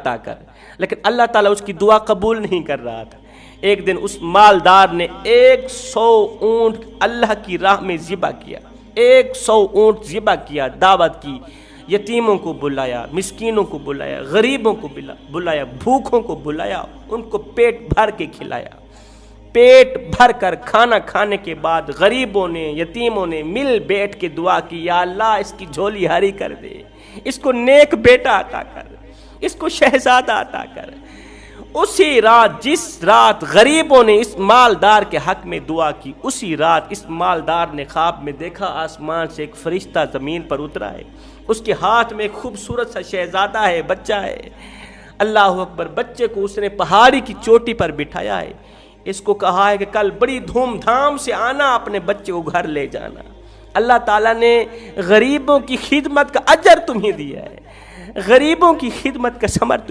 عطا کر، لیکن اللہ تعالیٰ اس کی دعا قبول نہیں کر رہا تھا۔ ایک دن اس مالدار نے 100 اونٹ اللہ کی راہ میں ذبح کیا، 100 اونٹ ذبح کیا، دعوت کی، یتیموں کو بلایا، مسکینوں کو بلایا، غریبوں کو بلایا، بھوکوں کو بلایا، ان کو پیٹ بھر کے کھلایا۔ پیٹ بھر کر کھانا کھانے کے بعد غریبوں نے، یتیموں نے مل بیٹھ کے دعا کی، یا اللہ اس کی جھولی ہری کر دے، اس کو نیک بیٹا عطا کر، اس کو شہزادہ عطا کر۔ اسی رات، جس رات غریبوں نے اس مالدار کے حق میں دعا کی، اسی رات اس مالدار نے خواب میں دیکھا آسمان سے ایک فرشتہ زمین پر اترا ہے، اس کے ہاتھ میں ایک خوبصورت سا شہزادہ ہے، بچہ ہے۔ اللہ اکبر، بچے کو اس نے پہاڑی کی چوٹی پر بٹھایا ہے، اس کو کہا ہے کہ کل بڑی دھوم دھام سے آنا، اپنے بچے کو گھر لے جانا۔ اللہ تعالیٰ نے غریبوں کی خدمت کا اجر تمہیں دیا ہے، غریبوں کی خدمت کا ثمر